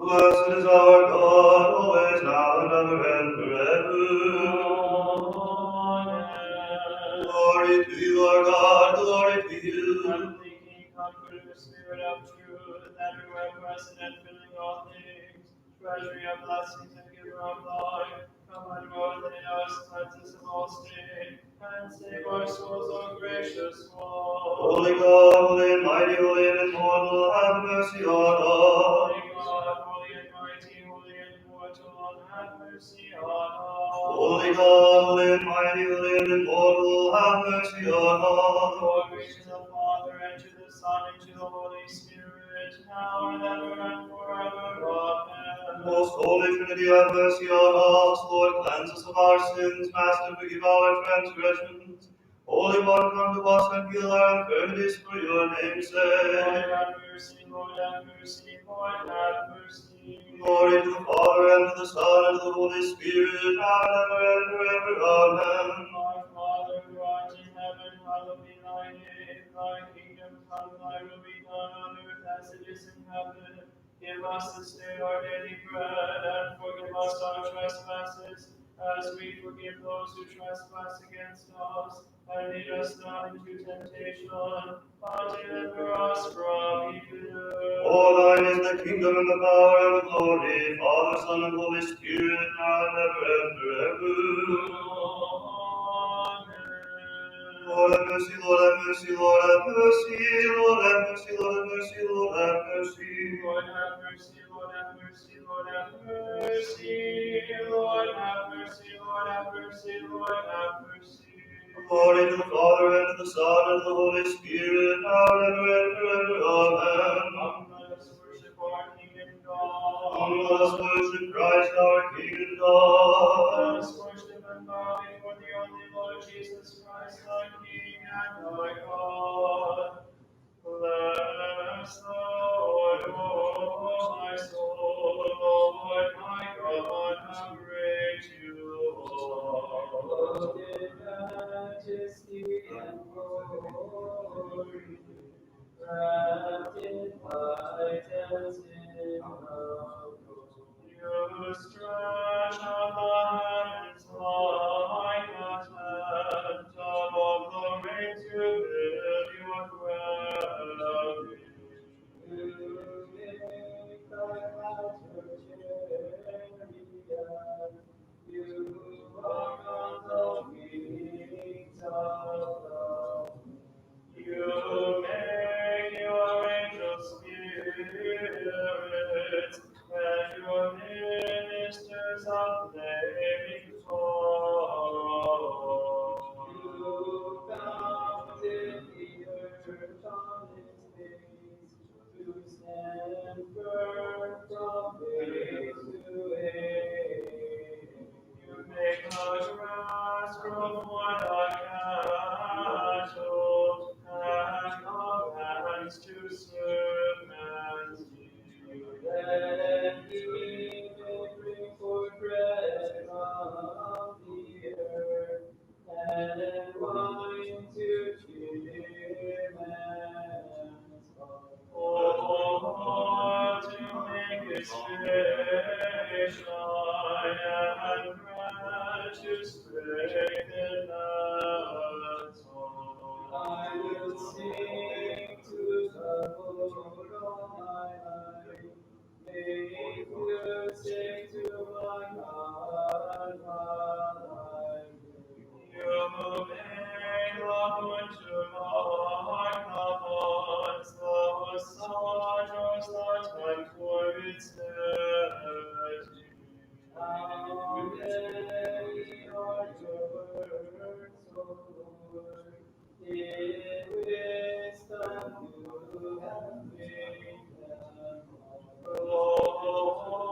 Blessed is our God, always, now, and ever, and forever. Amen. Glory to you, our God, glory to you. Heavenly King, Comforter, Spirit of truth, that who are present and filling all things, treasury of blessings and giver of life, come and dwell within us, cleanse us of all stain, and save our souls, O gracious one. Holy God, holy and mighty, holy and immortal, have mercy on us. Holy God, holy and mighty, holy and immortal, have mercy on us. Holy God, holy and mighty, holy and immortal, have mercy on us. Glory to the Father, and to the Son, and to the Holy Spirit, now and ever, and forever. Amen. Most Holy Trinity, have mercy on us. Lord, cleanse us of our sins. Master, forgive our transgressions. Holy One, come to us and heal our infirmities for your name's Lord, sake. have mercy, Lord, have mercy, Lord, have mercy. Glory to the Father, and to the Son, and to the Holy Spirit, now and ever, and forever. Amen. Our Father, who art in heaven, hallowed be thy name. Thy kingdom come, thy will be done on earth as it is in heaven. Give us this day our daily bread, and forgive us our trespasses, as we forgive those who trespass against us. And lead us not into temptation, but deliver us from evil. For thine is the kingdom, and the power, and the glory, Father, Son, and Holy Spirit, now and ever, and forever. Amen. Lord have mercy, Lord have mercy, Lord have mercy, Lord have mercy, Lord have mercy, Lord have mercy. Lord have mercy, Lord have mercy, Lord have mercy, Lord have mercy, Lord have mercy, Lord have mercy. Glory to the Father, and to the Son, and to the Holy Spirit, now and ever, and forever. Amen. Come, let us worship our King and God. Come, let us worship Christ, our King and Let God. us worship and bow before the only Lord Jesus Christ, our King and our God. Bless the Lord, O my soul, Lord my God, how great you are. Clothed in majesty and glory, wrapped in light as in a robe. You stretch out the heavens like a tent above the rain to build your dwelling. You make thy clouds your chariot. You walk on the wings of the You make your angels spirits, and your ministers of flaming fire. You founded the earth on its base, to stand firm from age to age. You make the grass grow for the cattle, and the lambs to serve man's You use. let heat bring forth bread from the earth, and wine to cheer man's heart. Oh, to make his face shine, and bread to strengthen man's I heart. will sing to the Lord all my life. Make music to my God while I live. You made love unto my commons, the sorrows that went for its destiny. How many are your words, O Lord? In wisdom you have made them all.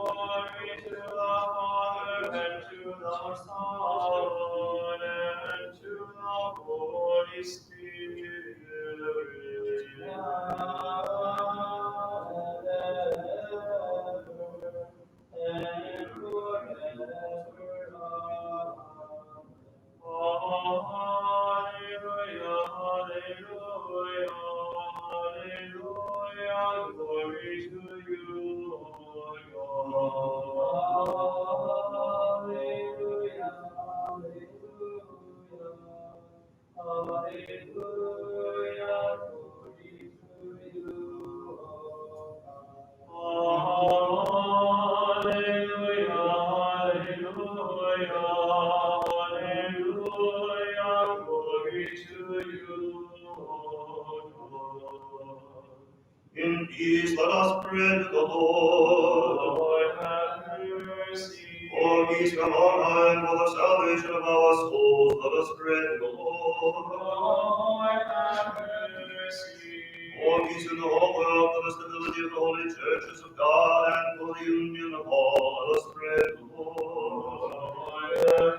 In peace let us pray to the Lord. Lord, have mercy. For peace from on high and for the salvation of our souls, let us pray to the Lord. Lord, have mercy. For peace in the whole world, for the stability of the holy churches of God, and for the union of all, let us pray to the Lord. Lord, have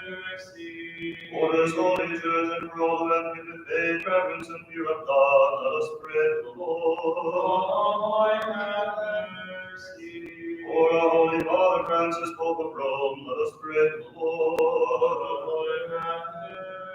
mercy. For this holy church and for all who have given faith, reverence, and fear of God, let us pray to the Lord. Lord, have mercy. For our Holy Father Francis, Pope of Rome, let us pray to the Lord. Lord, have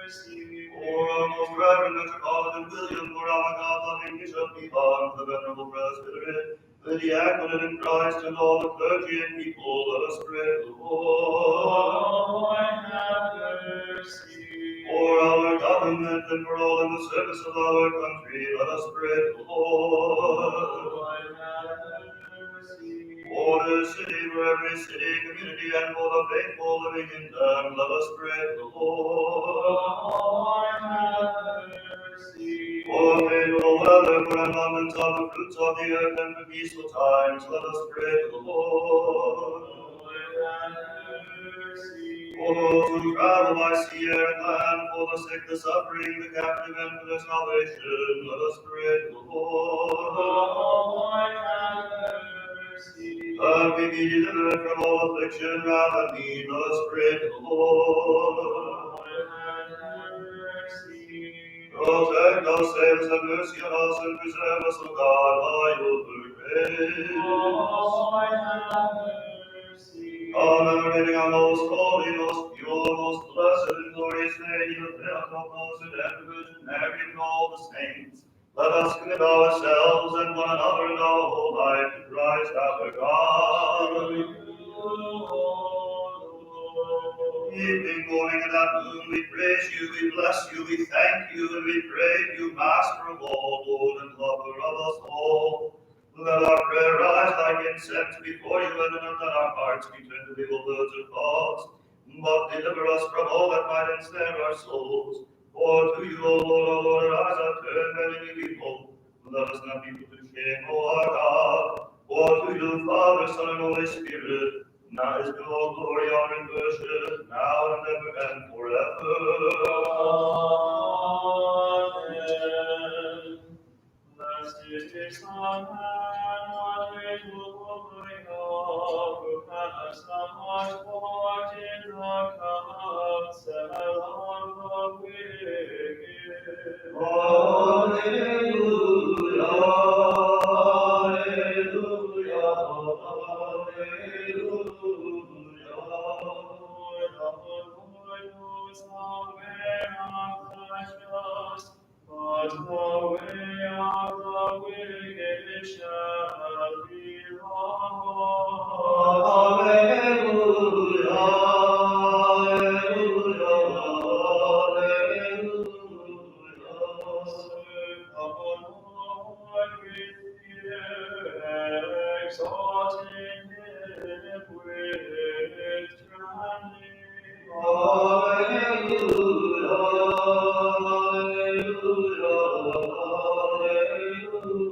mercy. For our most reverend Metropolitan William, for our God-loving Bishop Ivan, the venerable presbytery, the diaconate in Christ, and all the clergy and people, let us pray to the Lord. Lord, have mercy. For our government and for all in the service of our country, let us pray to the Lord. Lord, have mercy. For this city, for every city, community, and for the faithful living in them, let us pray to the Lord. Lord, have mercy. For favorable weather, for abundance of the fruits of the earth, and for peaceful times, let us pray to the Lord. Lord, have mercy. For those who travel by sea, air, and land, for the sick, the suffering, the captive, and for their salvation, let us pray to the Lord. Lord, have mercy. That we be delivered from all affliction, wrath, and need, let us pray to the Lord. Lord, have mercy. Protect us, save us, have mercy on us, and preserve us, O God, by your grace. Lord, have mercy. Commemorating our most holy, most pure, most blessed, and glorious Lady of Theotokos and Virgin Mary and all the saints, let us commit ourselves and one another and our whole life to Christ our God. Evening, morning, and afternoon, we praise you, we bless you, we thank you, and we pray you, Master of all, Lord and Lover of us all. Let our prayer rise like incense before you, and let our hearts be turned to evil words and thoughts. But deliver us from all that might ensnare our souls. For to you, O Lord, our eyes are turned, and in you we hope. Let us not be put to shame, O our God. For to you, Father, Son, and Holy Spirit, now is all glory, honor, and worship, now and ever and forever. Amen. Blessed is the Son, and what great glory of who has the heart part in the counsel of the wicked. Alleluia, alleluia, alleluia. Lord, the Lord knows the way of the just, but the way of the wicked shall be lost. Alleluia, alleluia, alleluia. Serve the Lord with fear, exalting him with trembling. Alleluia, alleluia, alleluia.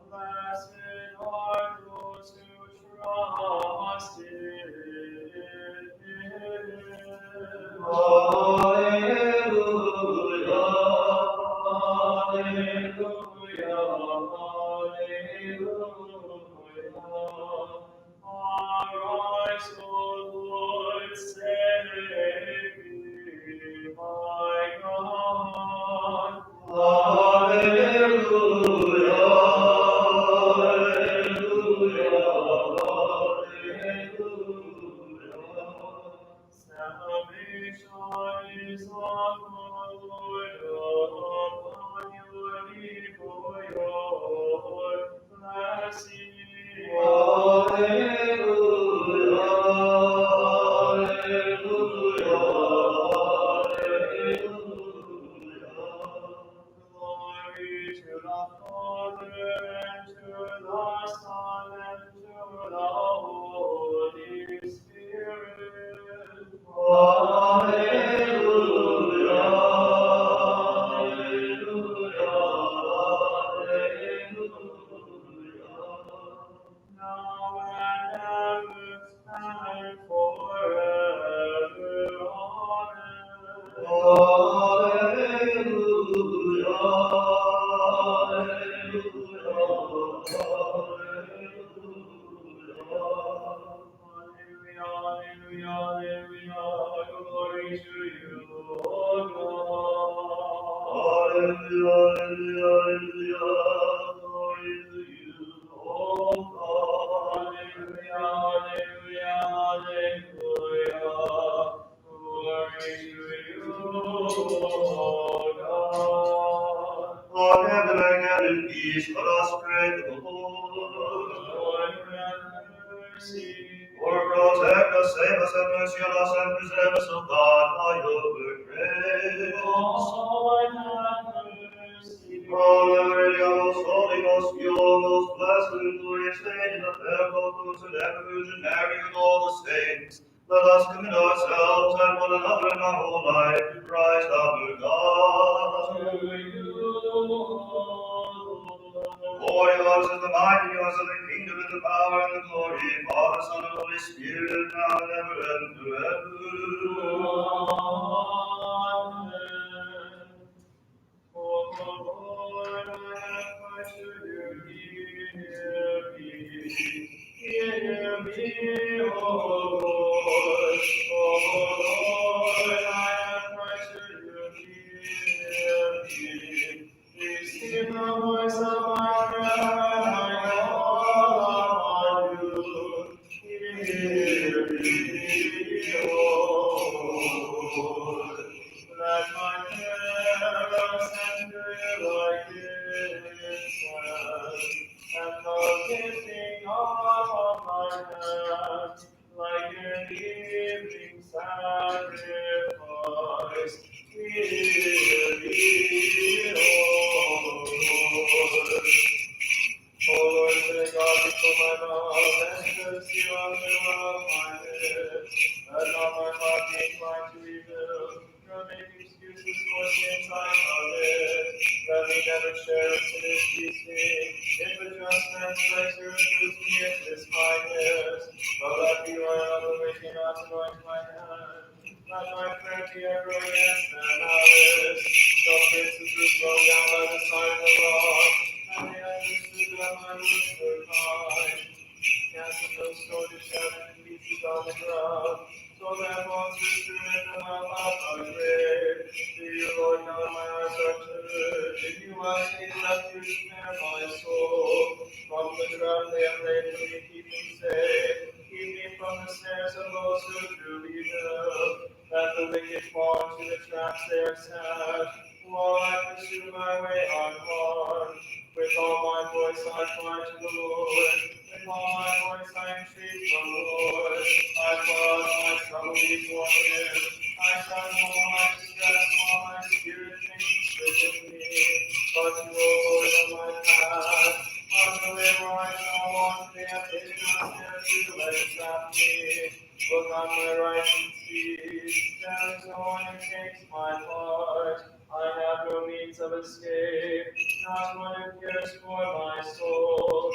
Blessed are those who trust in him. Alleluia, alleluia, alleluia. peace, let us pray to the Lord. Lord, grant mercy. Lord, protect us, save us, have mercy on us, and preserve us, O God, by your grace. Lord, have mercy. Holy, most holy, most pure, most blessed, and glorious Lady, the fair Virgin and ever Virgin Mary, and all the saints, let us commit ourselves and one another in our whole life to Christ our God. To you, For yours is the might, and yours is the kingdom, and the power, and the glory, Father, Son, and Holy Spirit, now and ever and forever. Amen. Oh Lord, I have cried to you, hear me. Hear me, O Lord. Oh Lord, I have cried to you, hear me. Receive the voice of my prayer when I call upon you. Hear me, O Lord. Let my prayers enter like incense, and the lifting up of my hands like an evening sacrifice. Hear me, O Lord. O Lord, may God before my mouth and mercy on the one of my lips. Let not my heart be inclined to evil, nor make excuses for sins I commit. Let me never share in sinners feasting. If a just man strikes or accuses me of his kindness, but let me lie on the wicked not anoint my hand. Let my prayer be ever against their malice. The princes were thrown down by the side of the rock, and they understood that my words were kind. Casting those stones shattered in pieces on the ground, so that monsters threw in them out of my grave. To you, Lord God, my eyes are turned. In you I take refuge, spare my soul. From the trap they have laid for me, keep me safe. Keep me from the snares of those who do evil. That the wicked fall into the traps they are set, while I pursue my way unharmed. With all my voice I cry to the Lord. With all my voice I entreat the Lord. I pause my trouble before him. I tremble when my distress, while my spirit thinks within me. But you, O Lord, of my path, on the way where I shall walk, they have hidden us there to entrap me. Look on my right and see, there is no one who takes my part. I have no means of escape, not one who cares for my soul.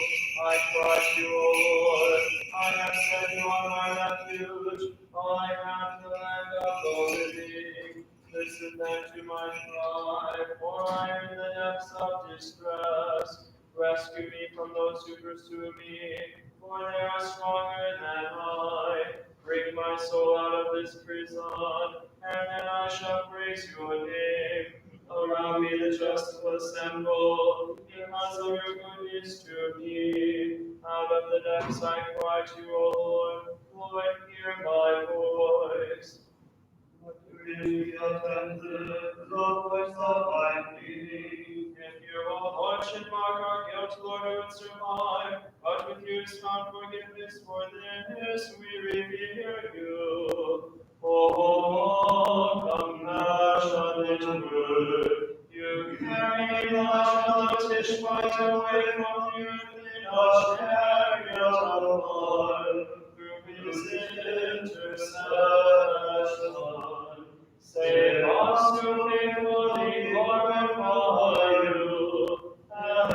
I cry to you, O Lord. I have set you on my refuge. All I have in the land of the living. Listen then to my cry, for I am in the depths of distress. Rescue me from those who pursue me, for they are stronger than I. Bring my soul out of this prison, and then I shall praise your name. Around me the just will assemble, because of your goodness to me. Out of the depths I cry to you, O Lord. Lord, hear my voice. Be attentive to the voice of my plea. If your Lord should mark our guilt, Lord, we would survive. But with you is found forgiveness, for this we revere you. Oh, compassionate word, you carry the childish fight away from the earthly chariot of blood. Through his intercession, save us to faithfully glorify you, and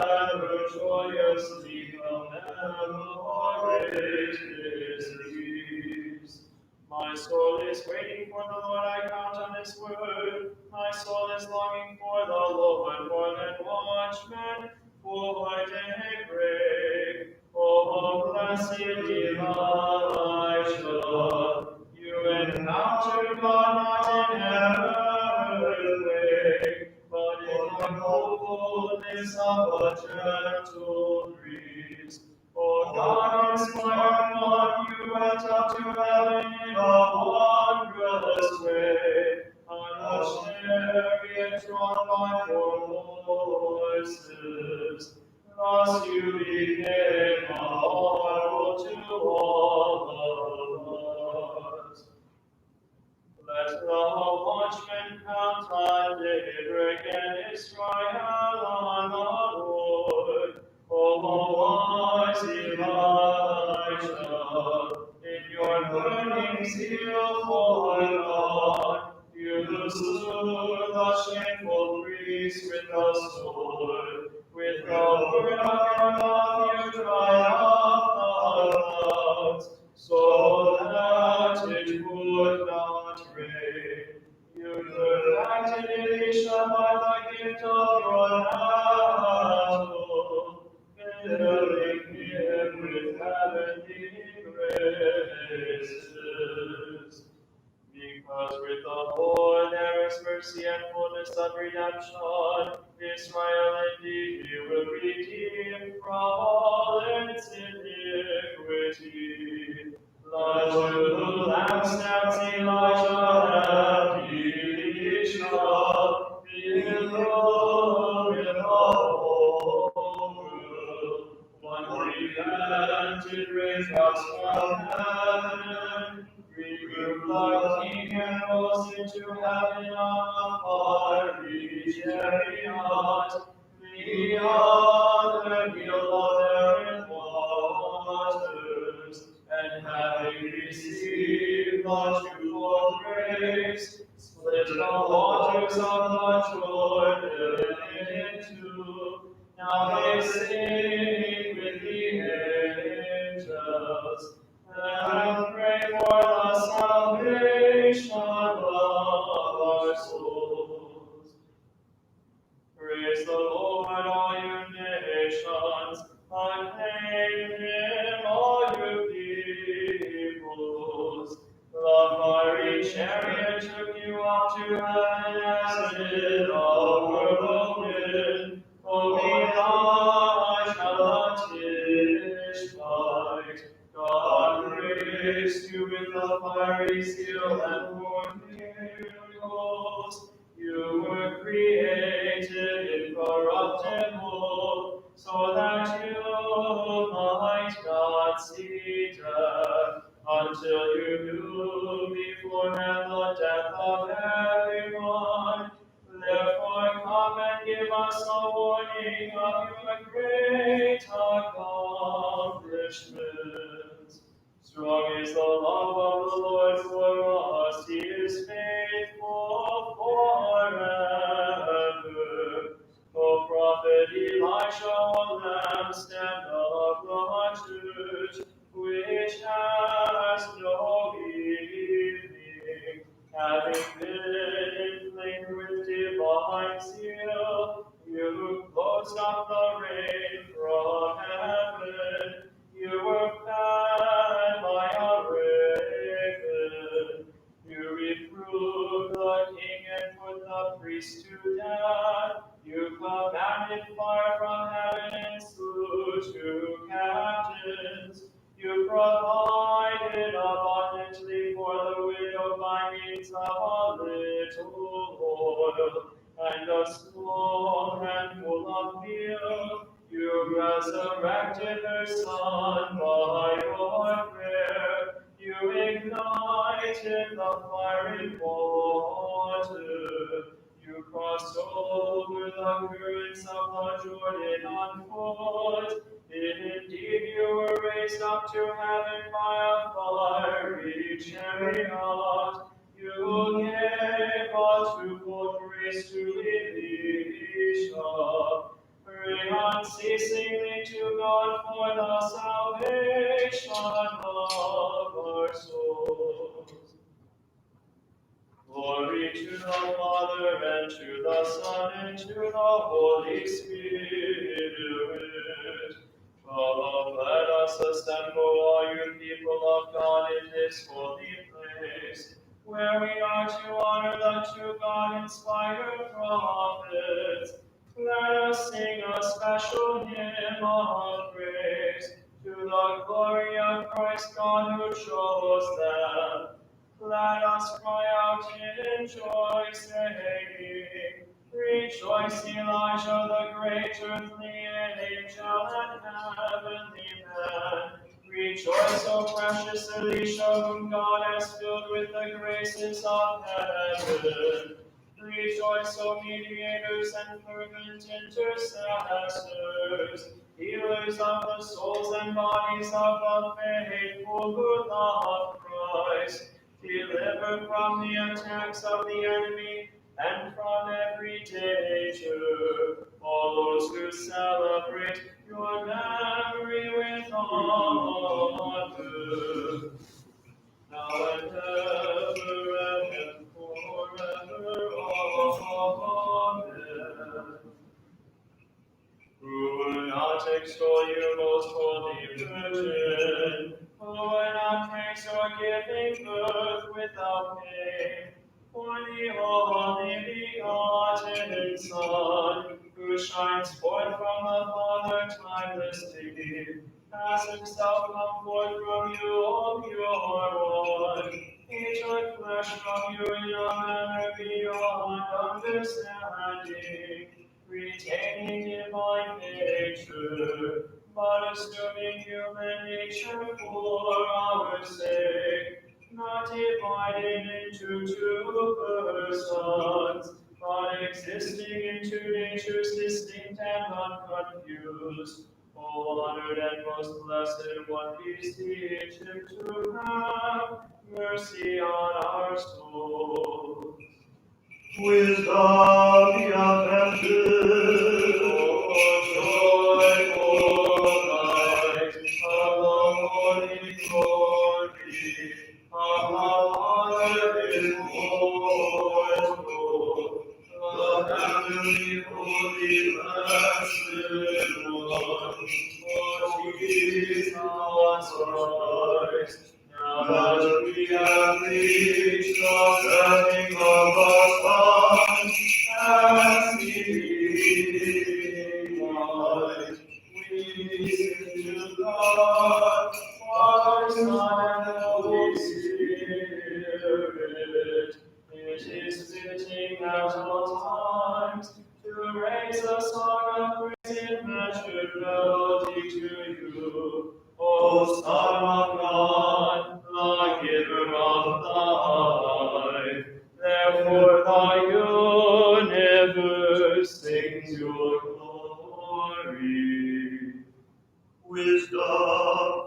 joyously commemorate his deeds. My soul is waiting for the Lord, I count on his word. My soul is longing for the Lord more than watchmen for daybreak. Oh, blessed Elijah, you encountered God not in earthquake, but in the boldness of a gentle breeze. Oh, God inspired one, you went up to heaven in a wondrous way, on a chariot drawn by four horses. burning zeal for God. You slew the shameful priest with the sword. With the word of your mouth you dried up the clouds, so that it would not rain. You perfected Elisha by the gift of your mantle, filling him with heavenly graces. Because with the Lord there is mercy and fullness of redemption, Israel indeed he will redeem from all its iniquity. Like two lampstands Elijah and Elisha, below in the whole world. One repented raised us from heaven, rebuked the king and rose into heaven on a fiery chariot. The other wheeled therein waters, and having received the twofold grace, split the waters of the Jordan in two. Now they sing with the angels, and pray for the salvation of our souls. Praise the Lord, all you nations. Acclaim him, all you peoples. The fiery chariot took you up to heaven as in a whirlwind. O Elijah the Tishbite, God graced you with the fiery zeal and formed miracles. You were created incorruptible, so that you might not see death, until you knew beforehand the death of everyone. Therefore come and give us a warning of your great accomplishments. Strong is the love of the Lord for us, he is faithful forever. O prophet Elisha, O lampstand of the church, which has no evening, having been inflamed with divine zeal, you closed up the rain from heaven. You were fed by a raven. You reproved the king and put the priest to death. You commanded fire from heaven and slew two captains. You provided abundantly for the widow by means of a little oil and a small handful of meal. You resurrected her son by your prayer. You ignited the fiery water. You crossed over the currents of the Jordan on foot. Indeed, you were raised up to heaven by a fiery chariot. You gave us twofold grace to Elisha. Pray unceasingly to God for the salvation of our souls. Glory to the Father, and to the Son, and to the Holy Spirit. Let us assemble, all you people of God, in this holy place, where we are to honor the true God-inspired prophets. Let us sing a special hymn of praise to the glory of Christ God who chose them. Let us cry out in joy, saying, Rejoice, Elijah, the great earthly angel and heavenly man. Rejoice, O precious Elisha, whom God has filled with the graces of heaven. Rejoice, O mediators and fervent intercessors, healers of the souls and bodies of the faithful who love Christ. Deliver from the attacks of the enemy and from every danger all those who celebrate your memory with honor. Now and ever and forever. Amen. Who would not extol you, most holy Virgin? Who would not praise your giving birth without pain? For the only begotten Son, who shines forth from the Father timelessly, has himself come forth from you, O pure one. He took flesh from you in a manner beyond understanding, retaining divine nature, but assuming human nature for our sake, not divided into two persons, but existing in two natures distinct and unconfused. O honored and most blessed one, beseech him to have mercy on our souls. Wisdom be attended, O joyful light of the holy glory, of the Father immortal, the heavenly holy blessed one, O Jesus Christ, now that we have reached the setting of the sun and seeing light, we sing to God, Father, Son, and Holy Spirit. It is fitting at all times to raise a song of praise in measured melody to you, O Son of God, the giver of life. Therefore the universe sings your glory. wisdom,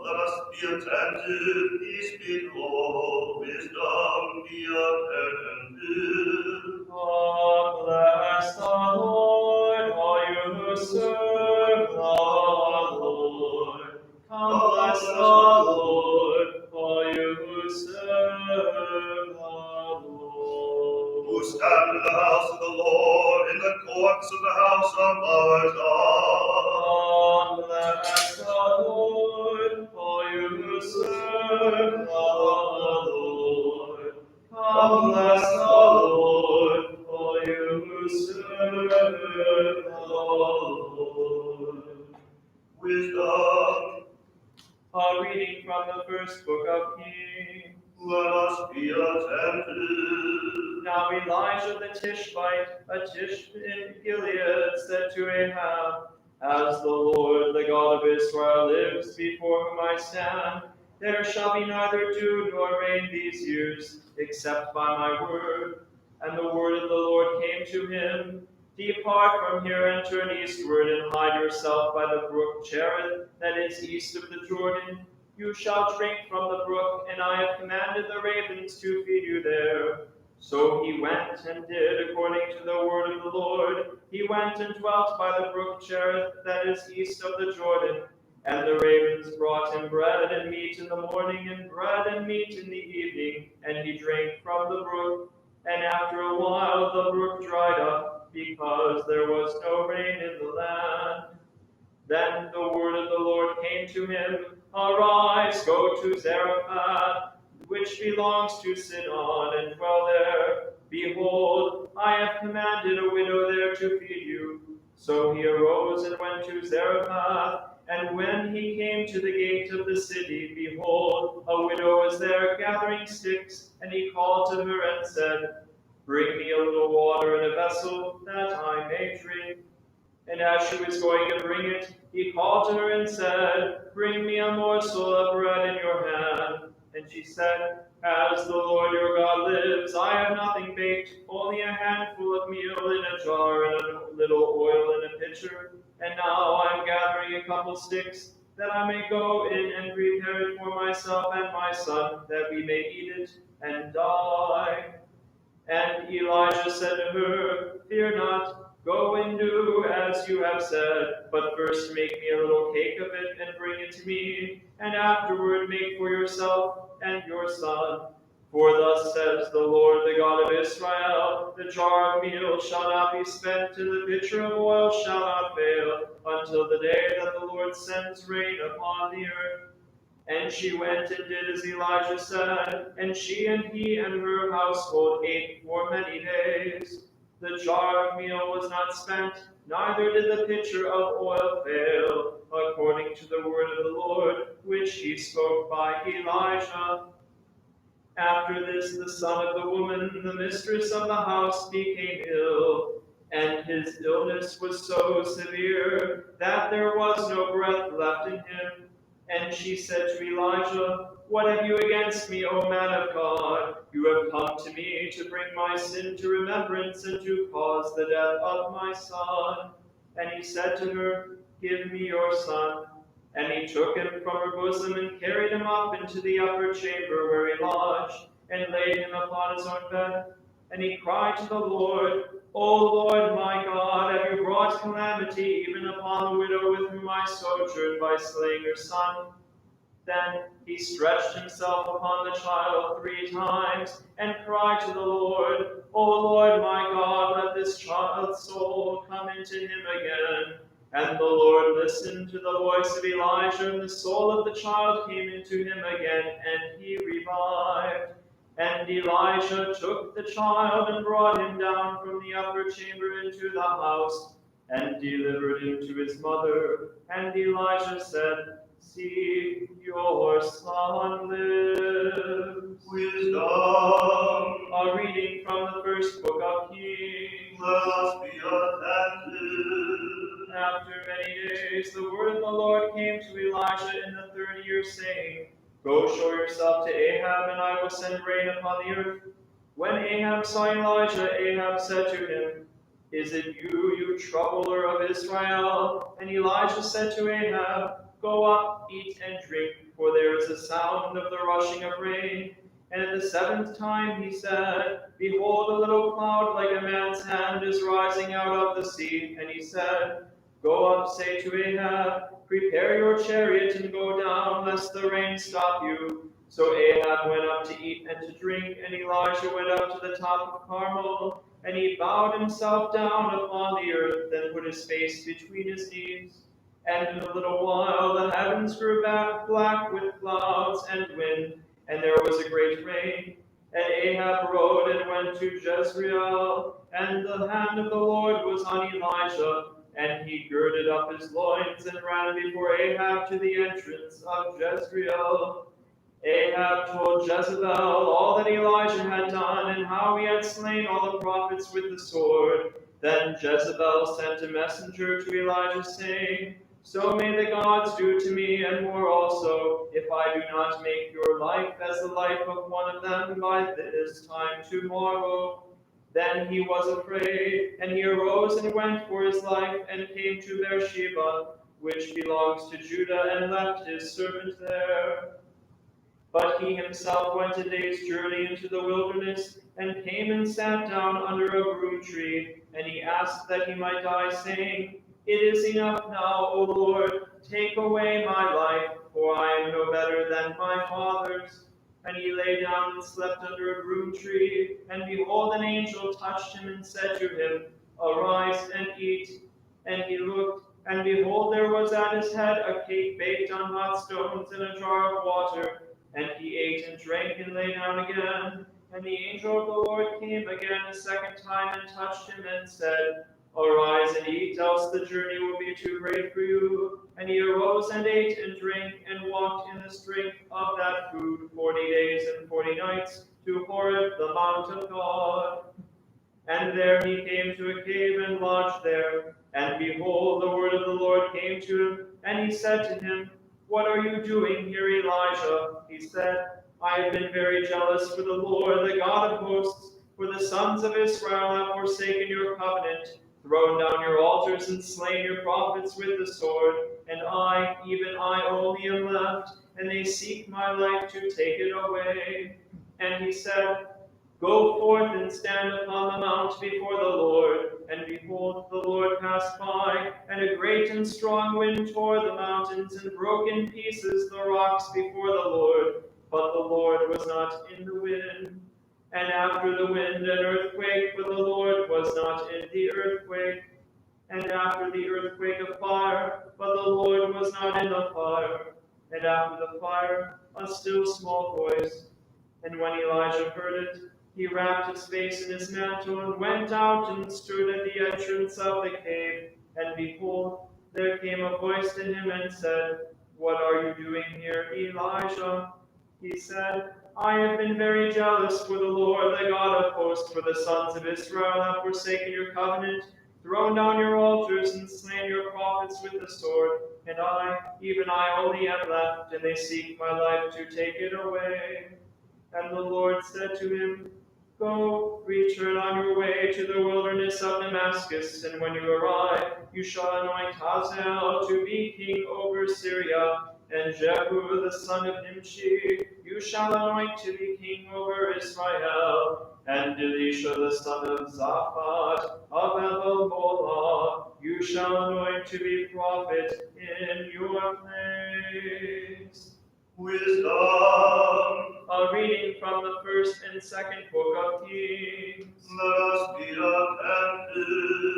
let us be attentive, peace be low, wisdom be attentive. Oh, bless the Lord, all you who serve the Lord. Come, bless the Lord, all you who serve the Lord. Who stand in the house of the Lord, in the courts of the house of our God. Come, bless the Lord, all you who serve the Lord. Come, bless the Lord, all you who serve the Lord. Wisdom, A reading from the first book of Kings. let us be attentive. Now Elijah the Tishbite, a Tishbite in Gilead, said to Ahab, As the Lord, the God of Israel, lives before whom I stand, there shall be neither dew nor rain these years, except by my word. And the word of the Lord came to him, Depart from here and turn eastward, and hide yourself by the brook Cherith, that is east of the Jordan. You shall drink from the brook, and I have commanded the ravens to feed you there. So he went and did according to the word of the Lord. He went and dwelt by the brook Cherith, that is east of the Jordan. And the ravens brought him bread and meat in the morning, and bread and meat in the evening, and he drank from the brook. And after a while the brook dried up, because there was no rain in the land. Then the word of the Lord came to him, Arise, go to Zarephath, which belongs to Sidon, and dwell there. Behold, I have commanded a widow there to feed you. So he arose and went to Zarephath, and when he came to the gate of the city, behold, a widow was there gathering sticks, and he called to her and said, Bring me a little water in a vessel, that I may drink. And as she was going to bring it, he called to her and said, Bring me a morsel of bread in your hand. And she said, As the Lord your God lives, I have nothing baked, only a handful of meal in a jar and a little oil in a pitcher. And now I am gathering a couple sticks, that I may go in and prepare it for myself and my son, that we may eat it and die. And Elijah said to her, Fear not, go and do as you have said, but first make me a little cake of it and bring it to me, and afterward make for yourself and your son. For thus says the Lord, the God of Israel, the jar of meal shall not be spent, and the pitcher of oil shall not fail, until the day that the Lord sends rain upon the earth. And she went and did as Elijah said, and she and he and her household ate for many days. The jar of meal was not spent, neither did the pitcher of oil fail, according to the word of the Lord, which he spoke by Elijah. After this, the son of the woman, the mistress of the house, became ill, and his illness was so severe that there was no breath left in him. And she said to Elijah, What have you against me, O man of God? You have come to me to bring my sin to remembrance and to cause the death of my son. And he said to her, Give me your son. And he took him from her bosom and carried him up into the upper chamber where he lodged, and laid him upon his own bed. And he cried to the Lord, O Lord my God, have you brought calamity even upon the widow with whom I sojourned by slaying her son? Then he stretched himself upon the child 3 times, and cried to the Lord, O Lord my God, let this child's soul come into him again. And the Lord listened to the voice of Elijah, and the soul of the child came into him again, and he revived. And Elijah took the child and brought him down from the upper chamber into the house, and delivered him to his mother. And Elijah said, See, your son lives. Wisdom. A reading from the first book of Kings. Let us be attentive. After many days, the word of the Lord came to Elijah in the 3rd year, saying, Go show yourself to Ahab, and I will send rain upon the earth. When Ahab saw Elijah, Ahab said to him, Is it you, you troubler of Israel? And Elijah said to Ahab, Go up, eat and drink, for there is a sound of the rushing of rain. And at the 7th time he said, Behold, a little cloud like a man's hand is rising out of the sea. And he said, Go up, say to Ahab, Prepare your chariot and go down, lest the rain stop you. So Ahab went up to eat and to drink, and Elijah went up to the top of Carmel, and he bowed himself down upon the earth, and put his face between his knees. And in a little while the heavens grew back black with clouds and wind, and there was a great rain. And Ahab rode and went to Jezreel, and the hand of the Lord was on Elijah, and he girded up his loins and ran before Ahab to the entrance of Jezreel. Ahab told Jezebel all that Elijah had done, and how he had slain all the prophets with the sword. Then Jezebel sent a messenger to Elijah, saying, So may the gods do to me, and more also, if I do not make your life as the life of one of them by this time tomorrow. Then he was afraid, and he arose and went for his life, and came to Beersheba, which belongs to Judah, and left his servant there. But he himself went a day's journey into the wilderness, and came and sat down under a broom tree, and he asked that he might die, saying, It is enough now, O Lord, take away my life, for I am no better than my fathers. And he lay down and slept under a broom tree, and behold, an angel touched him and said to him, Arise and eat. And he looked, and behold, there was at his head a cake baked on hot stones and a jar of water. And he ate and drank and lay down again. And the angel of the Lord came again a 2nd time and touched him and said, Arise and eat, else the journey will be too great for you. And he arose and ate and drank and walked in the strength of that food 40 days and 40 nights to Horeb, the mount of God. And there he came to a cave and lodged there. And behold, the word of the Lord came to him, and he said to him, What are you doing here, Elijah? He said, I have been very jealous for the Lord, the God of hosts, for the sons of Israel have forsaken your covenant, thrown down your altars, and slain your prophets with the sword. And I, even I only am left, and they seek my life to take it away. And he said, Go forth and stand upon the mount before the Lord. And behold, the Lord passed by, and a great and strong wind tore the mountains and broke in pieces the rocks before the Lord. But the Lord was not in the wind. And after the wind, an earthquake, but the Lord was not in the earthquake. And after the earthquake, a fire, but the Lord was not in the fire. And after the fire, a still small voice. And when Elijah heard it, he wrapped his face in his mantle and went out and stood at the entrance of the cave. And behold, there came a voice to him and said, What are you doing here, Elijah? He said, I have been very jealous for the Lord, the God of hosts, for the sons of Israel have forsaken your covenant, thrown down your altars, and slain your prophets with the sword. And I, even I only am left, and they seek my life to take it away. And the Lord said to him, Go, return on your way to the wilderness of Damascus, and when you arrive, you shall anoint Hazael to be king over Syria, and Jehu the son of Nimshi you shall anoint to be king over Israel, and Elisha the son of Zaphat of Abel-Molah you shall anoint to be prophet in your place. Wisdom. A reading from the first and second book of Kings. Let us be attentive.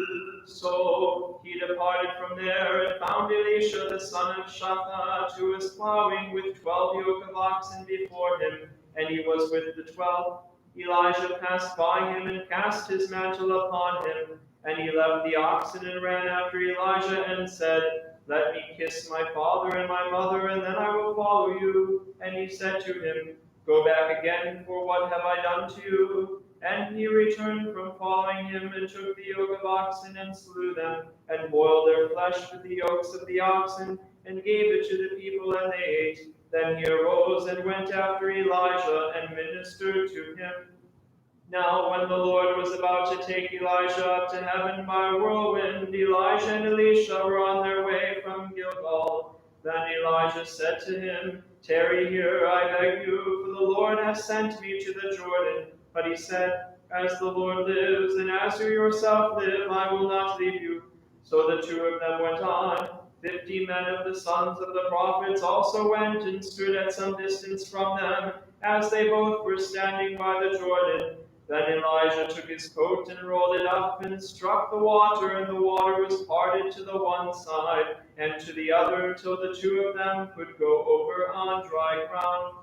So he departed from there and found Elisha the son of Shaphat, who was plowing with 12 yoke of oxen before him, and he was with the 12. Elijah passed by him and cast his mantle upon him, and he left the oxen and ran after Elijah and said, Let me kiss my father and my mother, and then I will follow you. And he said to him, Go back again, for what have I done to you? And he returned from following him, and took the yoke of oxen, and slew them, and boiled their flesh with the yokes of the oxen, and gave it to the people, and they ate. Then he arose and went after Elijah, and ministered to him. Now when the Lord was about to take Elijah up to heaven by a whirlwind, Elijah and Elisha were on their way from Gilgal. Then Elijah said to him, Tarry here, I beg you, for the Lord has sent me to the Jordan. But he said, As the Lord lives, and as you yourself live, I will not leave you. So the two of them went on. 50 men of the sons of the prophets also went and stood at some distance from them, as they both were standing by the Jordan. Then Elijah took his coat and rolled it up and struck the water, and the water was parted to the one side and to the other, till the two of them could go over on dry ground.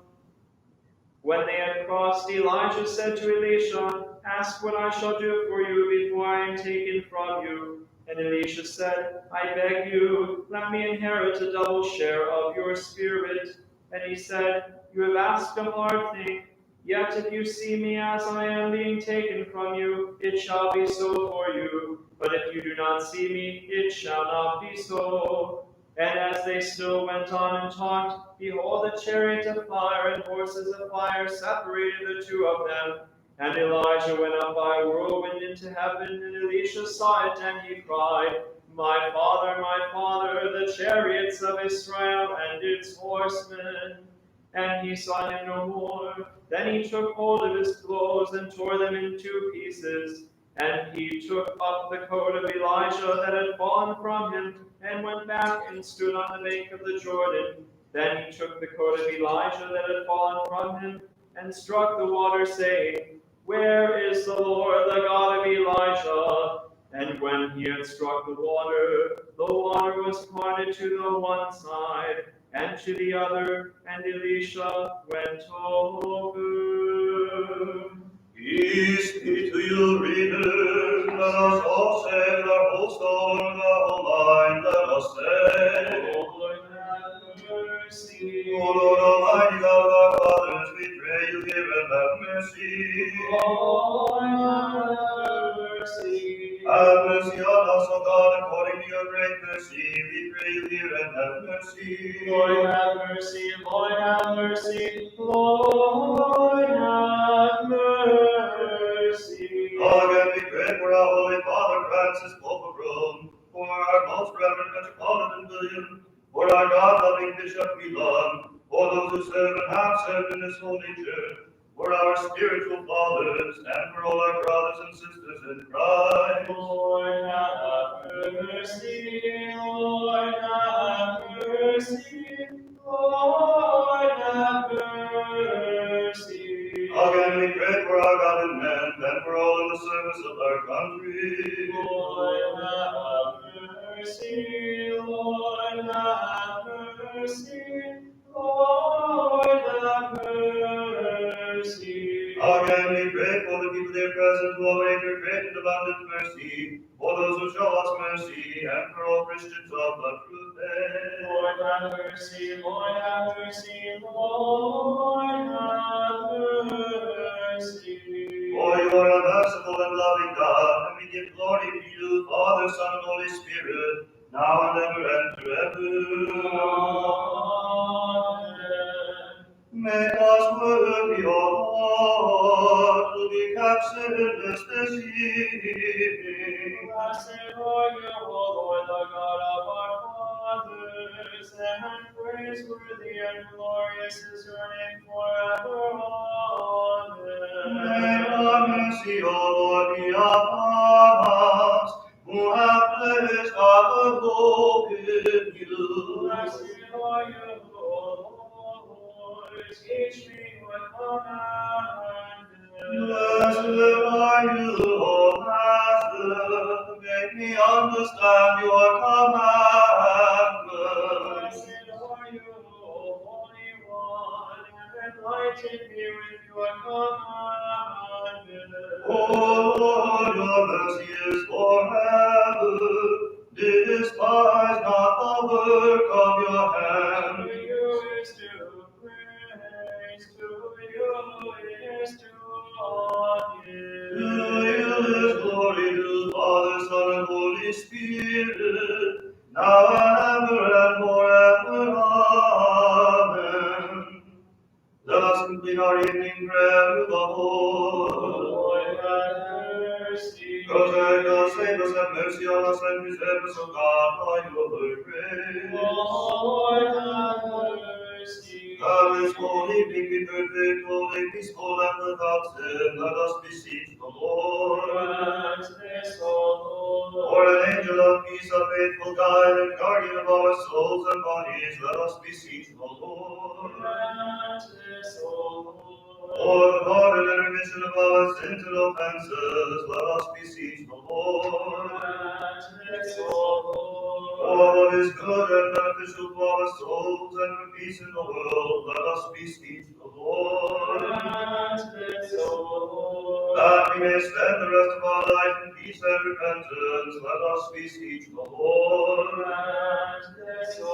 When they had crossed, Elijah said to Elisha, Ask what I shall do for you before I am taken from you. And Elisha said, I beg you, let me inherit a double share of your spirit. And he said, You have asked a hard thing. Yet if you see me as I am being taken from you, it shall be so for you. But if you do not see me, it shall not be so. And as they still went on and talked, behold, a chariot of fire and horses of fire separated the two of them. And Elijah went up by a whirlwind into heaven, and Elisha saw it, and he cried, My father, the chariots of Israel and its horsemen. And he saw him no more. Then he took hold of his clothes and tore them in two pieces. And he took up the coat of Elijah that had fallen from him, and went back and stood on the bank of the Jordan. Then he took the coat of Elijah that had fallen from him, and struck the water, saying, Where is the Lord, the God of Elijah? And when he had struck the water was parted to the one side and to the other, and Elisha went over. Peace be to you, readers. Let us all say with our whole soul and our whole mind. Let us say, Lord, have mercy. O Lord Almighty, God of our fathers, we pray you hear and have mercy. Lord, have mercy. Have mercy on us, O God, according to your great mercy. We pray you hear and have mercy. Lord, have mercy. Lord, have mercy. Lord, have served in this holy church, for our spiritual fathers, and for all our brothers and sisters in Christ. Lord, have mercy. Lord, have mercy. Lord, have mercy. Again we pray for our government and for all in the service of our country. Lord, have mercy. Lord, have mercy. Lord, have mercy. Again we pray for the people there present who await your great and abundant mercy, for those who show us mercy, and for all Christians of the true faith. Lord, have mercy. Lord, have mercy. Lord, have mercy. For you are a merciful and loving God, and we give glory to you, Father, Son, and Holy Spirit, now and ever and forever. Amen. Make us worthy, O Lord, to be kept sinless this evening. Blessed are you, O Lord, the God of our fathers, and praiseworthy and glorious is your name forever. May Amen. thy mercy, O Lord, be upon us, who have placed our hope in you. Blessed are you, O Lord, teach me what commandments. Blessed are you, O Master, make me understand your commandments. Blessed are you, O Holy One, and enlighten me with your commandments. O Lord, your mercy is forever. Despise not the work of your To hand. you is due praise, to you is due honor. To you is glory, to the Father, Son, and Holy Spirit, now and ever and forever. Amen. Let us complete our evening prayer with the Lord. Lord, have mercy. Protect us, save us, have mercy on us, and preserve us, O God, by your grace. Lord, have mercy. Have this whole evening be perfect, holy, peaceful, and without sin. Let us beseech the Lord. Grant this, O Lord. For an angel of peace, a faithful guide and guardian of our souls and bodies, let us beseech the Lord. Grant this, O Lord. For the pardon and remission of our sins and offenses, let us beseech the Lord. Grant this, O Lord. For what is good and beneficial to our souls and for peace in the world, let us beseech the Lord. Grant this, O Lord. That we may spend the rest of our life in peace and repentance, let us beseech the Lord. Grant this, O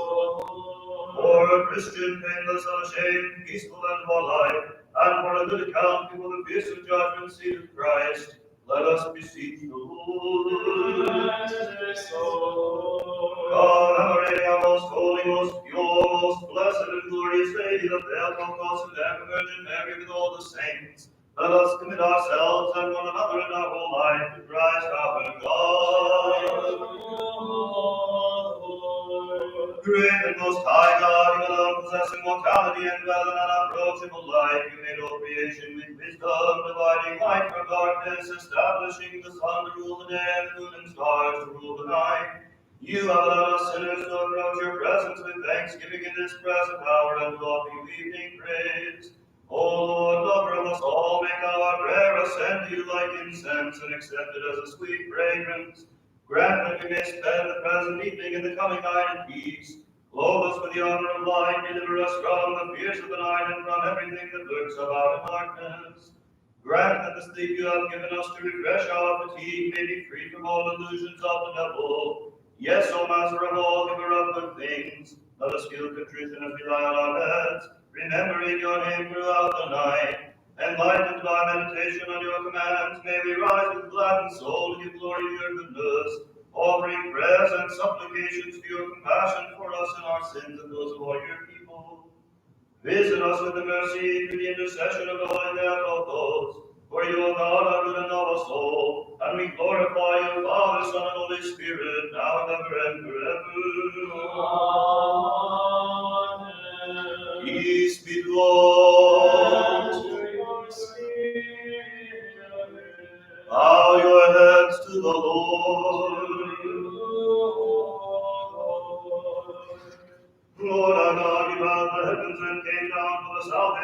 Lord. For a Christian, painless, unashamed, peaceful, and for life, and for a good account before the fearsome judgment seat of Christ, let us beseech the Lord. Grant this, O Lord. Commemorating our most holy, most pure, most blessed, and glorious Lady, the veiled, most and ever Virgin Mary, with all the saints, let us commit ourselves and one another in our whole life to Christ our God. Great and most high God, you alone possessing mortality and dwell in unapproachable light, you made all creation with wisdom, dividing light from darkness, establishing the sun to rule the day and the moon and stars to rule the night. You have allowed us sinners to approach your presence with thanksgiving in this present hour and to offer you evening praise. O Lord, lover of us all, make our prayer ascend to you like incense and accept it as a sweet fragrance. Grant that we may spend the present evening and the coming night in peace. Clothe us with the armor of light, deliver us from the fears of the night and from everything that lurks about in darkness. Grant that the sleep you have given us to refresh our fatigue may be free from all illusions of the devil. Yes, O Master of all, giver of good things, let us feel contrition as we lie on our beds, remembering your name throughout the night. Enlightened by meditation on your commands, may we rise with gladdened soul to give glory to your goodness, offering prayers and supplications for your compassion for us and our sins and those of all your people. Visit us with the mercy through the intercession of the Holy Theotokos, for you, O God, are good and noble soul, and we glorify you, Father, Son, and Holy Spirit, now and ever and forever. Amen. Peace be to all.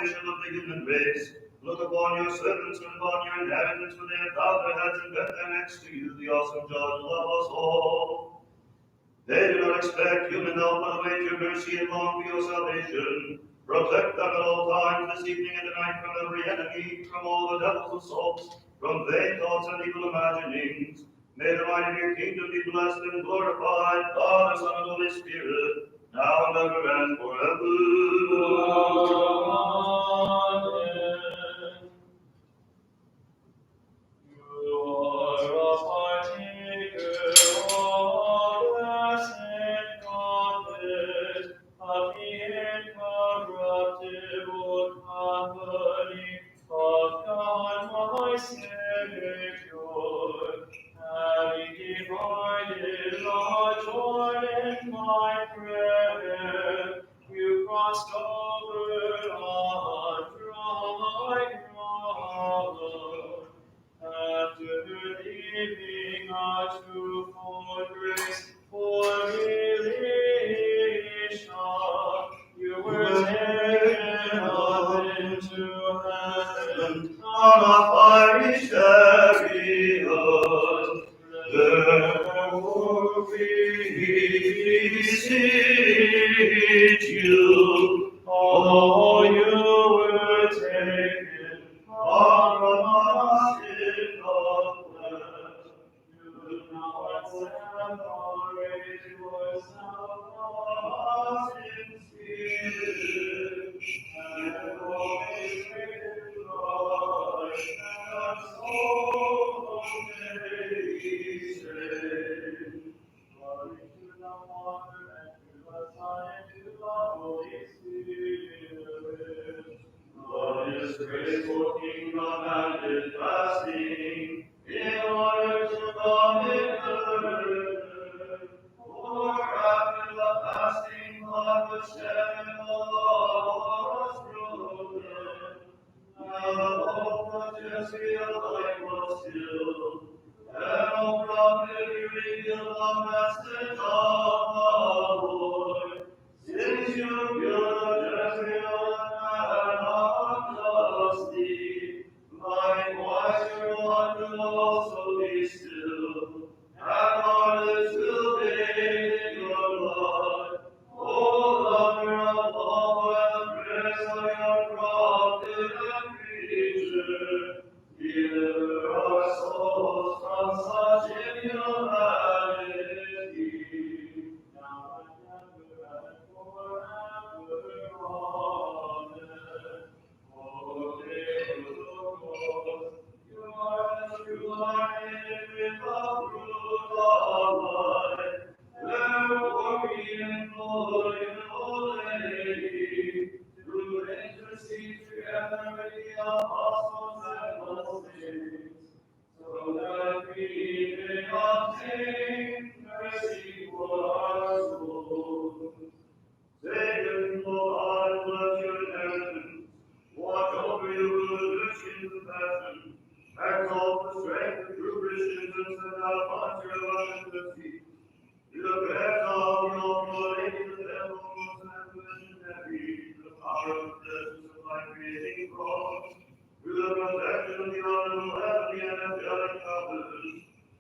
salvation of the human race. Look upon your servants and upon your inhabitants, for they have bowed their heads and bent their necks to you, the awesome judge of us all. They do not expect human help, but await your mercy and long for your salvation. Protect them at all times, this evening and tonight, from every enemy, from all the devil's assaults, from vain thoughts and evil imaginings. May the might of your kingdom be blessed and glorified, Father, Son, and Holy Spirit, now and ever and forever. Amen. You are a partaker of blessed prophet, of the incorruptible company of God my Savior, having divided the Jordan by prayer, you crossed over on dry ground. After leaving a twofold grace for release, you were taken up into heaven On a fiery chariot, therefore we beseech you, although you were taken from us in the flesh, do not separate yourself from us in spirit, and always with God and soul may be saved. Glory to the Father, and to the Son, and to the Holy Spirit. Glorious, graceful kingdom and its fasting, in order to come in earth. For after the fasting, blood was shed and the law was broken. Now the hope of just real life was stilled. Then, O prophet, you revealed the message of the Lord. Since you killed Jezreel and unjustly, likewise your blood will also be stilled, and others will bathe in your blood. O lover of all and the praise of your prophet and preacher, deliver our souls from such inhumanity. Now and ever and forever. Amen. O King of Lords, you are the true light with the fruit of life. Therefore we implore you, O Lady, to intercede together with the apostles and the saints, so that we may obtain mercy for our souls. Satan, Lord, bless your inheritance. Watch over you with mercy and compassion. Exalt the strength of true Christians and send out upon your love and feet. To the prayers of your Lady, the devil, and visionary, the power of the presence of my creating cross. To the protection of the honorable and the angelic powers.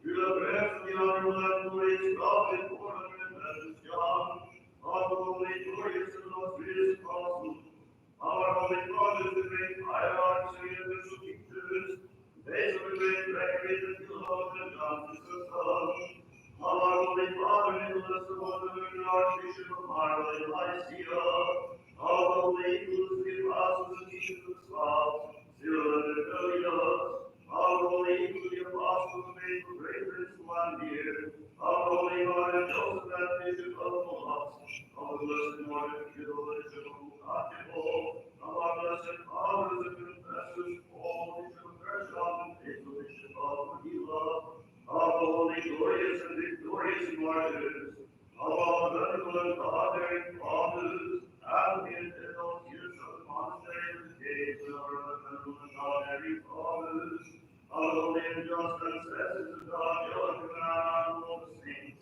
To the prayers of the honorable and glorious prophet, 400 John. Our holy, glorious, and most gracious apostles, our holy fathers, the great hierarchs, and universal teachers, they of the great Gregory, the theologian, and John Chrysostom, our holy father, Nicholas, the wonder, and Archbishop of Myra and Lycia, our holy eagles, the apostles, and teachers of the Slav, Cyril and Methodius, our holy eagles, the apostles, made for great Prince one year, our holy Martyr Joseph, and Bishop of Molas, our blessed Martyr Kirill, Bishop of Mukatimo, our blessed fathers and confessors, Paul, Bishop of Gershon, and Basil, Bishop of Manila, our holy, glorious, and victorious martyrs, our venerable and God-bearing fathers, and the eternal tears of the monastery of the caves, our venerable and God-bearing fathers, our holy and just ancestors of God, your command, and all the saints.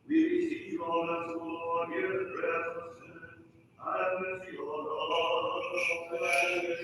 We beseech you, O merciful Lord, hear the prayers of sinners, and have mercy on us.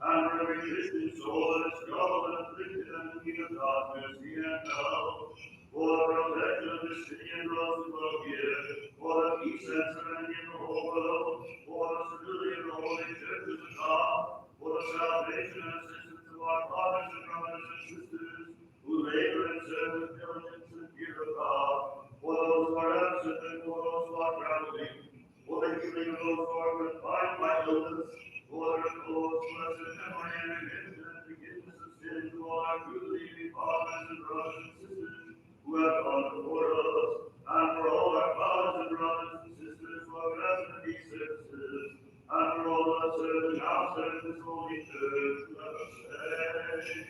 And for every Christian soul that is troubled and afflicted and in need of God's mercy and help, for the protection of the city and those who love you, for the peace and serenity of the whole world, for the stability of the holy churches of God, for the salvation and assistance of our fathers and brothers and sisters, who labor and serve with diligence and fear of God, for those who are absent and for those who are traveling, for the healing of those who are confined by illness, for the repose, blessed memory, and redemption and forgiveness of sins to all our true believing fathers and brothers and sisters who have gone before us, and for all our fathers and brothers and sisters who have present at these services, and for all that serve and now serve this holy church, let us say,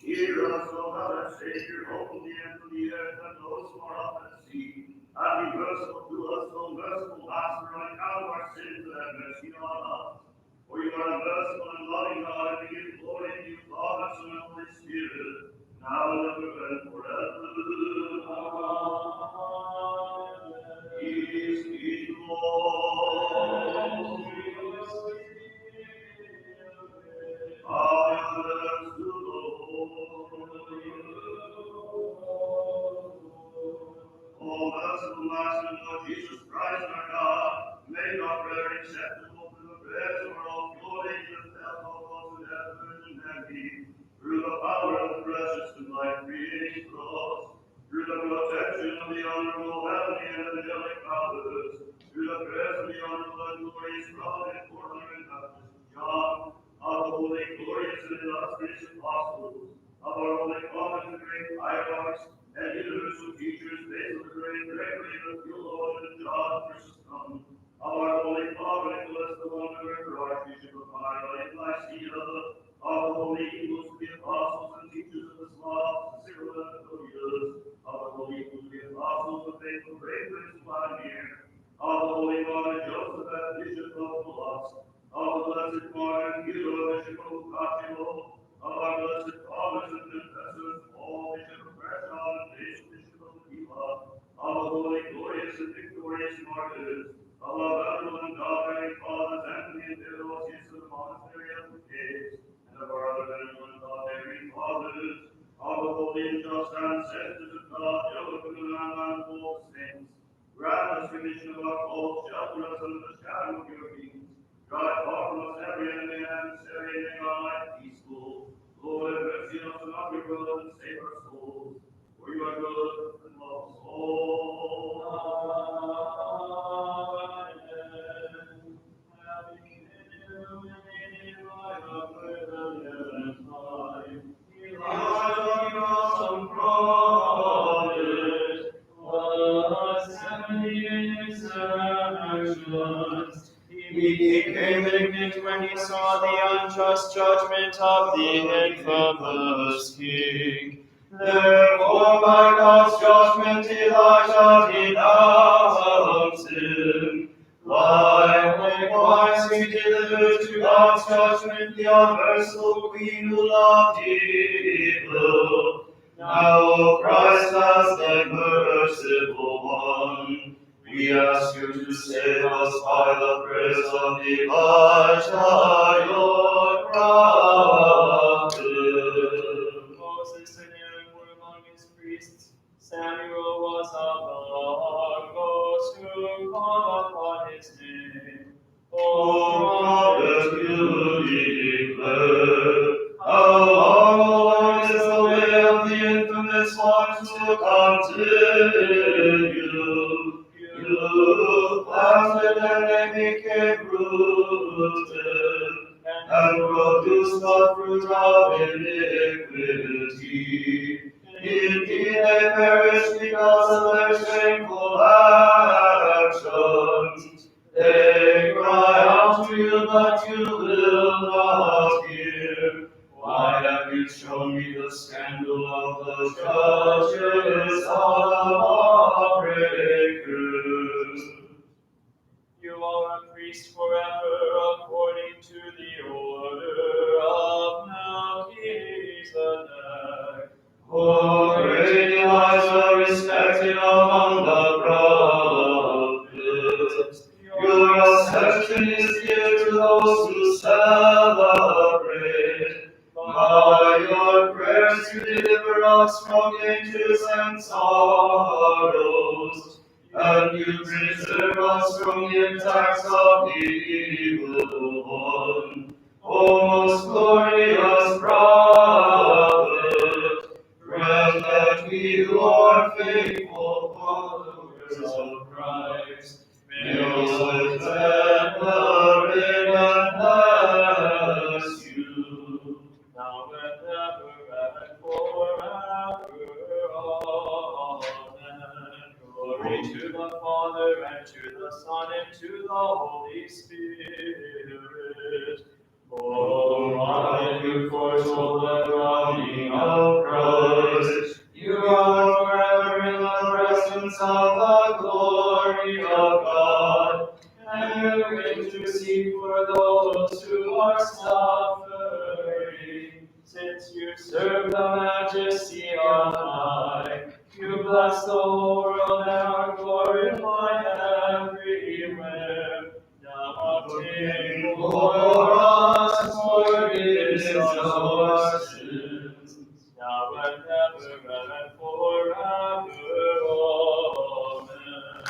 Hear us, O God, our Savior, open the end of the earth and those who are up at sea. And be merciful to us, O merciful Master, on account of our sins and have mercy on us. For you are a merciful and loving God, and we give glory to you, Father, Son, and Holy Spirit, now and ever and forever. Peace be to all. Honor to the Lord. O merciful Master, Lord Jesus Christ, our God, make our prayer acceptable through the prayers of our own glory and the help of those who have heard and have believed, through the power of the precious and life-creating cross, through the protection of the honorable heavenly and angelic powers, through the prayers of the honorable and glorious prophet and forerunner and Baptist John, of the holy, glorious, and illustrious apostles, of our holy prophets and great hierarchs, and universal teachers, Basil the Great, Gregory the theologian, John Chrysostom, of our holy father Nicholas the Wonderer, Archbishop of Myra in Lycia, of the holy eagles, the apostles and teachers of the Slavs, Cyril and Methodius, of the holy eagles, the apostles of faithful great Prince Vladimir, of the holy martyr Joseph, Bishop of Polotzk, of the blessed martyr Hero, Bishop of Lucatio, of our blessed fathers and confessors, Paul, Bishop of Gresham, and Bishop of Pila, of the holy, glorious, and victorious martyrs, of our venerable and God-bearing fathers, Anthony and Theodosius of the monastery of the Caves, and of our other venerable and God-bearing fathers, of the holy and just ancestors of God, Joachim and Anna, and all the saints. Grant us remission of our faults, shelter us under the shadow of your wings. Drive far from us every enemy and adversary, and make our life peaceful. Lord, have mercy on us and on your will, and save our souls. For you are good and love us all. Amen. Having illuminated by the brilliant light, he lies on your awesome prophets, was heavenly in his actions. He became indignant when he saw the unjust judgment of the infamous king. Therefore, by God's judgment, Elijah denounced him. Likewise, he delivered to God's judgment the unmerciful queen who loved evil. Now, O Christ, as the merciful one, we ask you to save us by the prayers of Elijah, your prophet. Moses and Aaron were among his priests. Samuel was among those who called upon his name. O prophet, you declare, how long is the way of the infamous ones to continue? You planted and they became rulers. polluted, and produce the fruit of iniquity. Indeed, they perish because of their shameful actions. They cry out to you, but you will not hear. Why have you shown me the scandal of the judges of the lawbreakers? You are a priest forever according to the order of Melchizedek. Oh, great Elijah, respected among the prophets, your ascension is dear to those who celebrate. By your prayers you deliver us from dangers and sorrows, and you preserve us from the attacks of the evil one. O most glorious prophet, grant that we who are faithful followers of Christ may also venerate and bless you. Now and ever and forever. Amen. Glory to the Father, and to the Son, and to the Holy Spirit. Oh, my, you foretold the coming of Christ. You are forever in the presence of the glory of God, and you intercede for those who are suffering. Since you serve the majesty on high, you bless the whole world and are glorified everywhere. Now obtain For us forgiveness of our sins. now and ever and forever. Amen.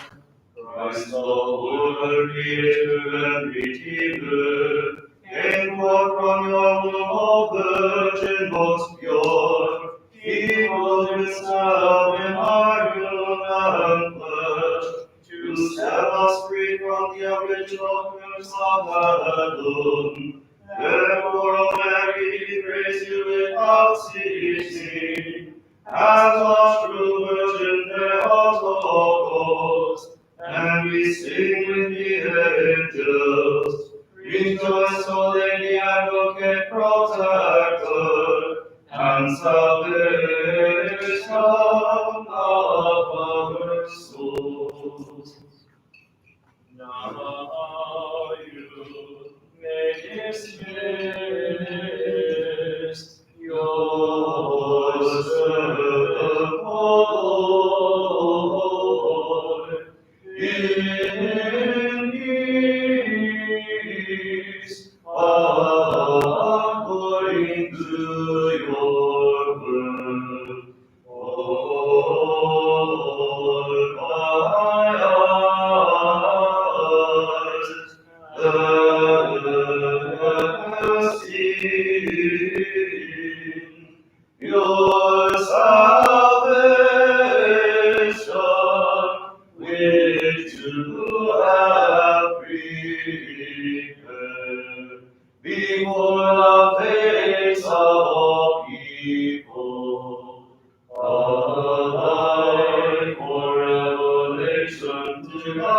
Christ the Lord, Creator and Redeemer, came forth from your womb, O Virgin most pure. He clothed himself in iron and flesh, to set us free from the original curse of Adam. Therefore, O Mary, we praise you without ceasing, as the true Virgin Theotokos, and we sing with the angels. Rejoice, O Lady, Advocate, Protector, and Salvation of our souls. Now you may dismiss your servant, O Lord, in peace, according to your word. Lord, my eyes have seen your salvation, which you have prepared before the face of all people, a light for revelation to the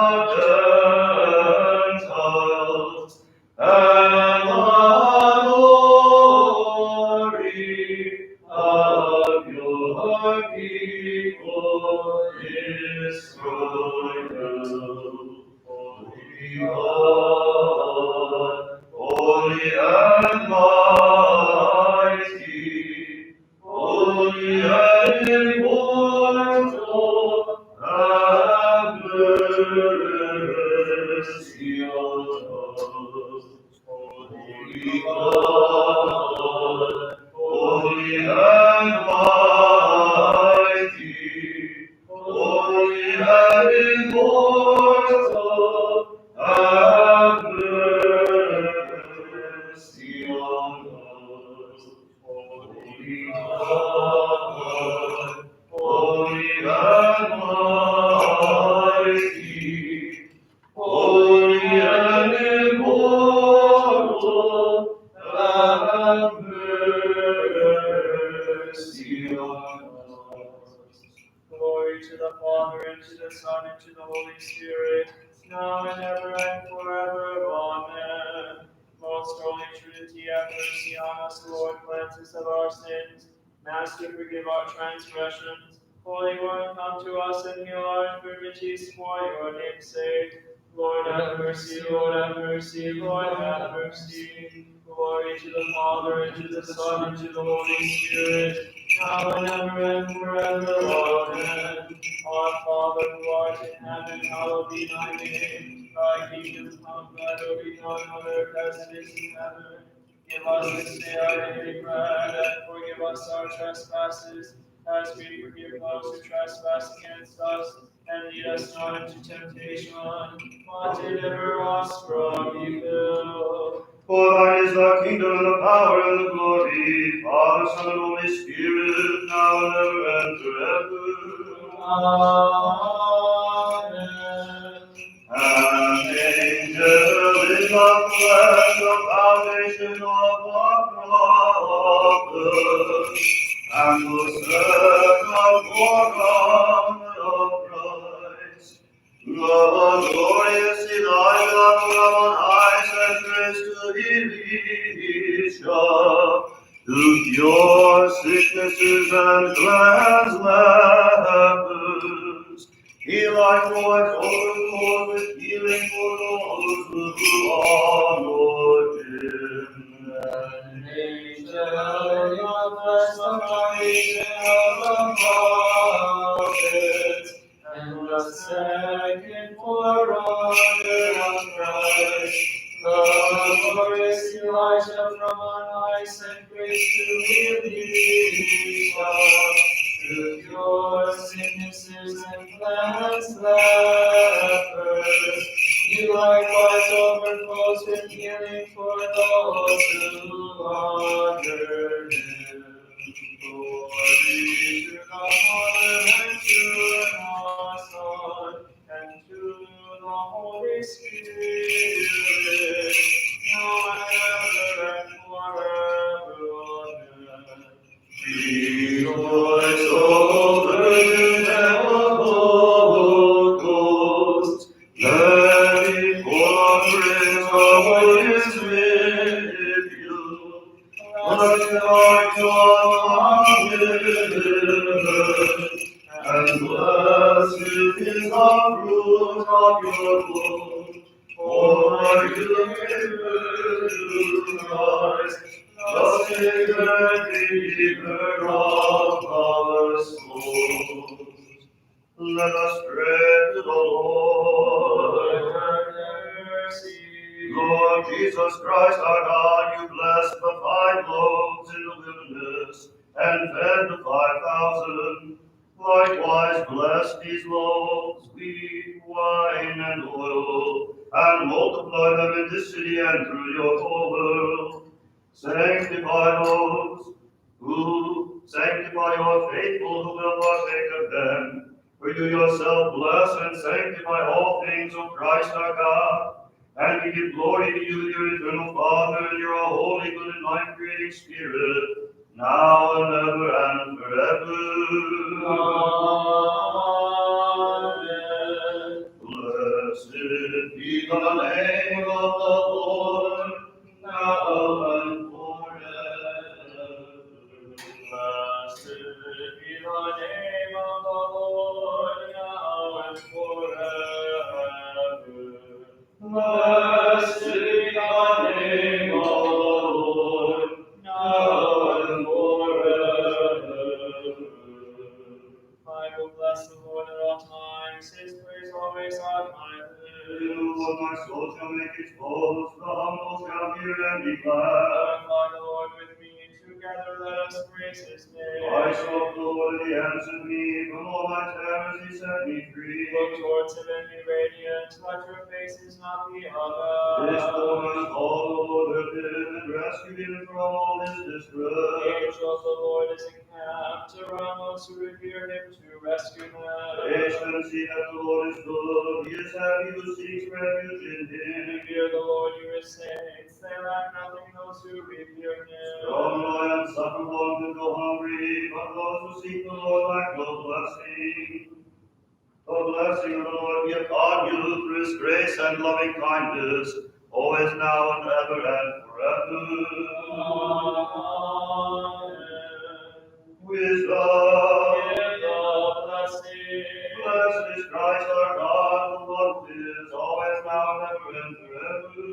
Gentiles, and the glory of your people Israel. Holy God, holy and mighty, holy and immortal, have mercy on us. Holy God, holy and mighty, holy and immortal, have mercy on us. Holy God, holy and mighty, holy and immortal, the Father, and to the Son, and to the Holy Spirit, now and ever and forever. Amen. Most Holy Trinity, have mercy on us, Lord, cleanse us of our sins. Master, forgive our transgressions. Holy One, come to us and heal our infirmities for your name's sake. Lord, have mercy, Lord, have mercy, Lord, have mercy. Glory to the Father, and to the Son, and to the Holy Spirit, now and ever and forever. Amen. Our Father, who art in heaven, hallowed be thy name. Thy kingdom come, thy will be done on earth as it is in heaven. Give us this day our daily bread, and forgive us our trespasses, as we forgive those who trespass against us. And lead us not into temptation, but deliver us from evil. For thine is the kingdom, and the power, and the glory, Father, Son, and Holy Spirit, now and ever and forever. Amen. An angel is the flesh, the foundation of the prophets, and the circle foreground of Christ. The glorious Elijah from on high sent grace to Elisha, to cure sicknesses and cleanse lepers. He likewise opened doors with healing for those who honor him. An angel in the flesh, the foundation of the prophets, and the second forerunner of Christ. The glorious Elijah from on high sent grace to Elisha, to cure sicknesses and cleanse lepers. He likewise overflows with healing for those who honor him. Glory to the Father, and to the Son, and to the Holy Spirit, now and ever and forever. Amen. Rejoice, O Virgin Theotokos, let offerings of his with you. Blessed art thou delivered, and blessed is the fruit of your womb. For you gave birth to Christ, the Savior and Redeemer of our souls. Let us pray to the Lord. Lord Jesus Chrisst, our God, you blessed the 5 loaves in the wilderness and fed the 5,000. Likewise, bless these loaves, wheat, wine, and oil, and multiply them in this city and through your whole world. Sanctify your faithful who will partake of them. For you yourself bless and sanctify all things, O Christ our God. And we give glory to you, your eternal Father, and your holy, good, and life-creating Spirit, now and ever and forever. Amen. Blessed be the name of the Lord, now and forever. Blessed be the name of the Lord, now and forever. Blessed be the name of the Lord, now and forever. I will bless the Lord at all times, his praise always on my lips. You, O my soul, shall make its boast, the humble shall hear and be glad. Glorify the Lord with me, together let us praise his name. I sought the Lord, and he answered me, from all my terrors he set me free. Look towards him and be radiant, let your faces not be haggard. This poor man called the Lord heard him, and rescued him from all his The distress. angel of the Lord is encamped around those who revere him to rescue them. Taste and see that the Lord is good, he is happy who seeks refuge in him. Revere the Lord, you his saints, they lack nothing, those who revere him. Strong lions suffer want and go hungry, but those who seek the Lord lack no blessing. The blessing of the Lord be upon you through his grace and loving kindness, always now and ever and forever. Amen. Wisdom. Give the blessing. Blessed is Christ our God, who was, is, always now and ever and forever.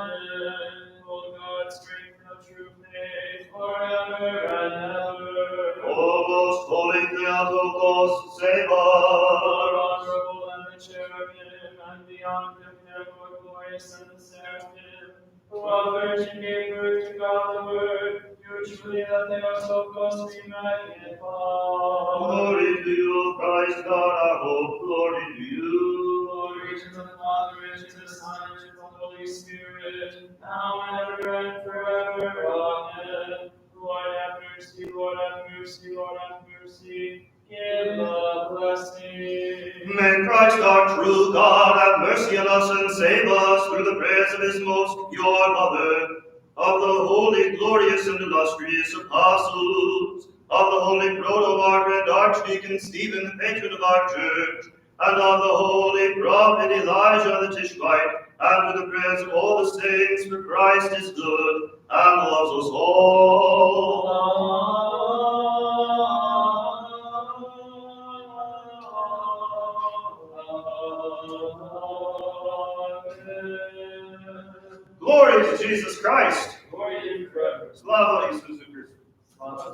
Amen. O God, strength of true faith, forever and ever. O most holy Theotokos, save More us. honorable than the cherubim, and beyond them more glorious than the seraphim, who a virgin gave birth to God the Word, usually the Theotokos be magnified. Glory to you, Christ God, our hope. Glory to you. Glory to the Father, and to the Son, and to the Holy Spirit, now and ever and forever. Amen. Lord have mercy, Lord have mercy, Lord have mercy. Give the blessing. May Christ our true God have mercy on us and save us through the prayers of his most pure Mother, of the holy, glorious, and illustrious apostles, of the holy protomartyr and archdeacon Stephen, the patron of our church, and of the holy prophet Elijah the Tishbite, and through the prayers of all the saints, for Christ is good and loves us all. Glory to Jesus Christ. Glory to you forever. Slava Isusu Christus. Slava.